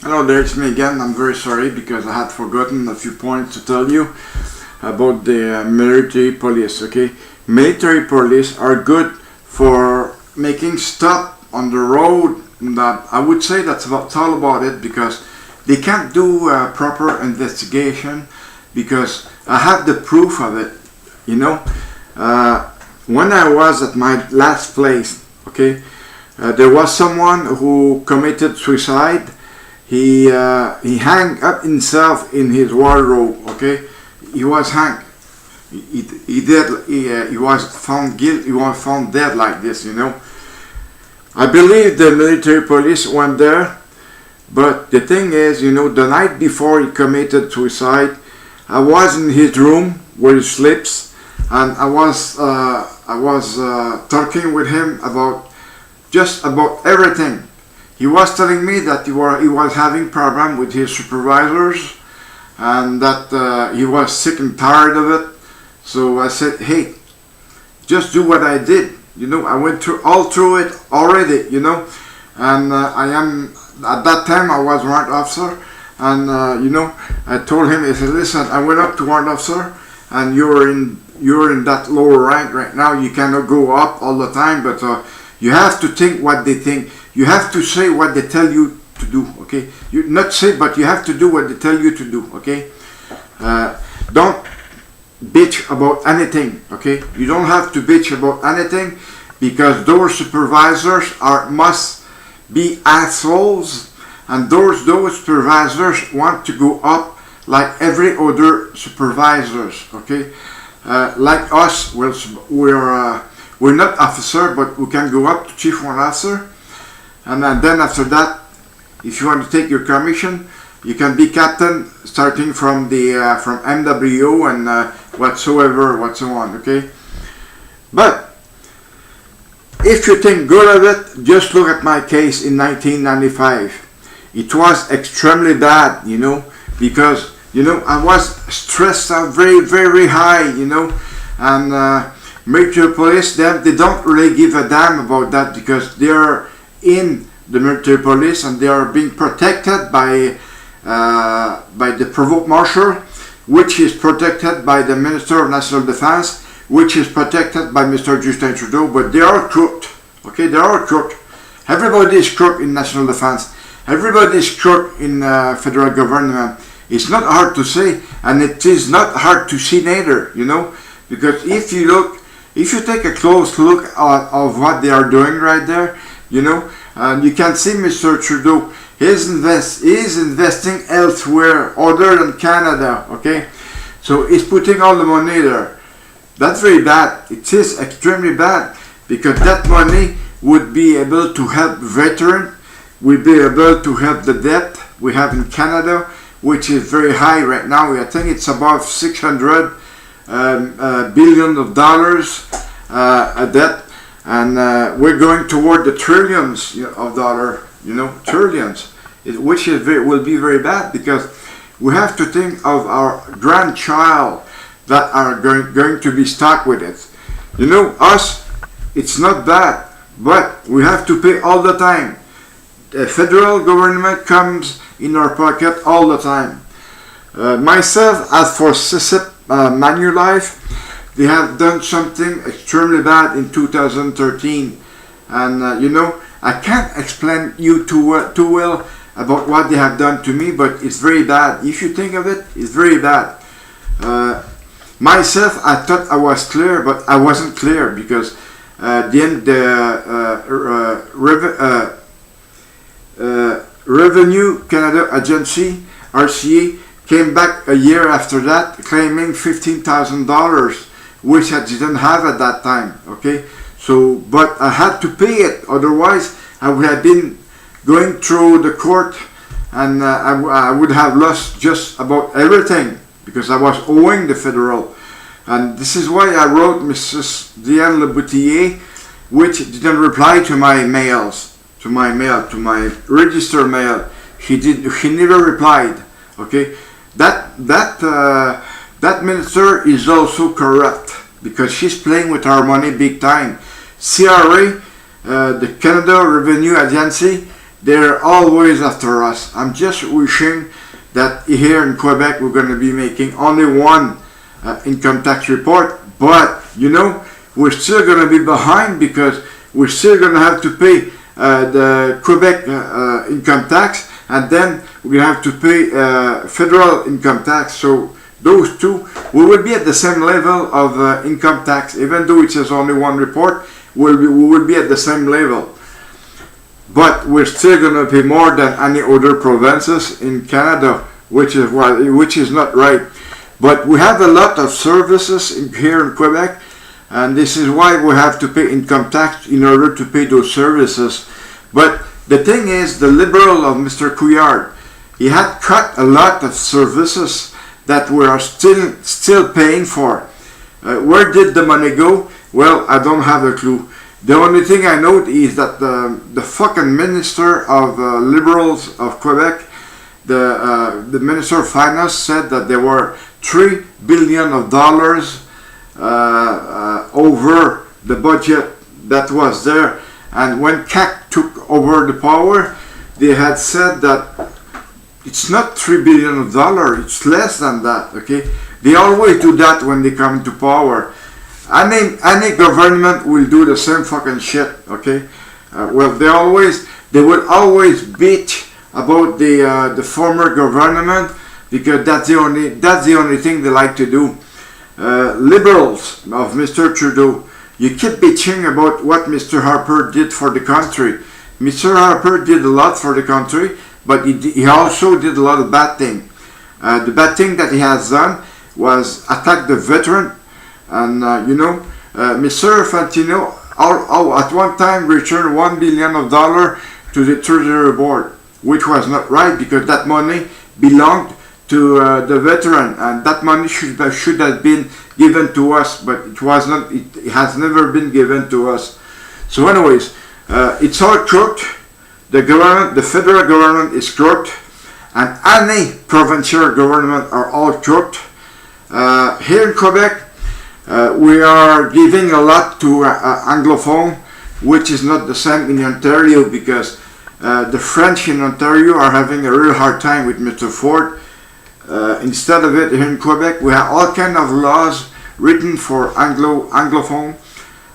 Hello there, it's me again. I'm very sorry because I had forgotten a few points to tell you about the military police. Okay, military police are good for making stop on the road. That I would say that's all about it, because they can't do a proper investigation, because I have the proof of it. You know, when I was at my last place, okay, there was someone who committed suicide. He hung up himself in his wardrobe. Okay, he was hung. He was found guilty. He was found dead like this. You know. I believe the military police went there, but the thing is, you know, the night before he committed suicide, I was in his room where he sleeps, and I was talking with him about just about everything. He was telling me that he was having problem with his supervisors, and that he was sick and tired of it. So I said, hey, just do what I did. You know, I went through it already, you know, and at that time I was warrant officer, and you know, I told him, I said, listen, I went up to warrant officer, and you're in that lower rank right now. You cannot go up all the time, but you have to think what they think. You have to say what they tell you to do, okay? You not say, but you have to do what they tell you to do, okay? Don't bitch about anything, okay? You don't have to bitch about anything, because those supervisors must be assholes, and those supervisors want to go up like every other supervisors, okay? Like us, we're not officer, but we can go up to chief warrant officer, and then after that, if you want to take your commission, you can be captain, starting from from MWO and whatsoever, okay? But if you think good of it, just look at my case in 1995. It was extremely bad, you know, because, you know, I was stressed out very, very high, you know, and military police, they don't really give a damn about that, because they are in the military police and they are being protected by the provost marshal, which is protected by the Minister of National Defense, which is protected by Mr. Justin Trudeau. But they are crooked, okay? They are crooked. Everybody is crooked in National Defense. Everybody is crooked in federal government. It's not hard to say, and it is not hard to see neither, you know, because if you take a close look of what they are doing right there, you know, and you can see Mr. Trudeau, he's investing elsewhere other than Canada, okay? So he's putting all the money there. That's very bad. It is extremely bad, because that money would be able to help veterans, would be able to help the debt we have in Canada, which is very high right now. I think it's above $600 billion of dollars a debt, and we're going toward the trillions of dollars, you know, trillions, which will be very bad, because we have to think of our grandchild that are going to be stuck with it. You know, us, it's not bad, but we have to pay all the time. The federal government comes in our pocket all the time. Myself, as for CSIP Manulife, they have done something extremely bad in 2013, and you know, I can't explain you too well about what they have done to me, but it's very bad. If you think of it, it's very bad. Myself, I thought I was clear, but I wasn't clear, because Revenue Canada Agency, RCA, came back a year after that claiming $15,000, which I didn't have at that time, okay? So, but I had to pay it, otherwise I would have been going through the court, and I would have lost just about everything, because I was owing the federal. And this is why I wrote Mrs. Diane Leboutillier, which didn't reply to my mails, to my register mail. She never replied, okay? That minister is also corrupt, because she's playing with our money big time. CRA, the Canada Revenue Agency, they're always after us. I'm just wishing that here in Quebec we're going to be making only one income tax report, but you know, we're still going to be behind because we're still going to have to pay the Quebec income tax, and then we're going to have to pay federal income tax. So those two, we will be at the same level of income tax, even though it says only one report. We will be at the same level, but we're still going to pay more than any other provinces in Canada, which is not right. But we have a lot of services here in Quebec, and this is why we have to pay income tax in order to pay those services. But the thing is, the Liberal of Mr. Couillard, he had cut a lot of services that we are still paying for. Where did the money go? Well, I don't have a clue. The only thing I know is that the fucking Minister of Liberals of Quebec, the Minister of Finance, said that there were $3 billion over the budget that was there. And when CAC took over the power, they had said that it's not $3 billion, it's less than that, okay? They always do that when they come to power. Any government will do the same fucking shit, okay? Well, they will always bitch about the former government because that's the only thing they like to do. Liberals of Mr. Trudeau, you keep bitching about what Mr. Harper did for the country. Mr. Harper did a lot for the country, but he also did a lot of bad things. The bad thing that he has done was attack the veteran, and Mr. Fantino at one time returned $1 billion to the Treasury Board, which was not right because that money belonged to the veteran, and that money should have been given to us, but it was not. It has never been given to us. So, anyways, it's all crooked. The federal government is crooked, and any provincial government are all crooked. Here in Quebec, we are giving a lot to Anglophone, which is not the same in Ontario because the French in Ontario are having a real hard time with Mr. Ford. Instead of it, here in Quebec, we have all kind of laws written for Anglophone,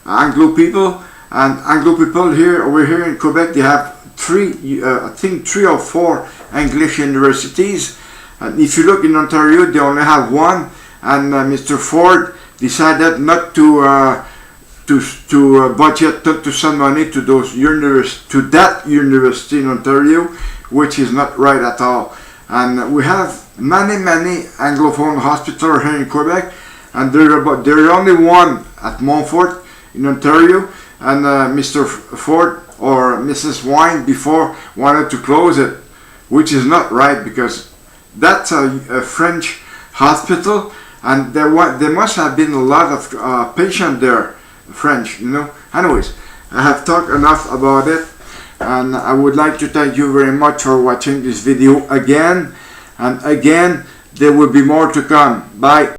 Anglo people, and Anglo people here over here in Quebec. They have three or four English universities, and if you look in Ontario, they only have one. And Mr. Ford decided not to budget to send money to that university in Ontario, which is not right at all. And we have many Anglophone hospitals here in Quebec, and there's only one at Montfort in Ontario, and Mr. Ford or Mrs. Wine before wanted to close it, which is not right because that's a French hospital, and there must have been a lot of patients there, French, Anyways, I have talked enough about it, and I would like to thank you very much for watching this video again, and again, there will be more to come. Bye.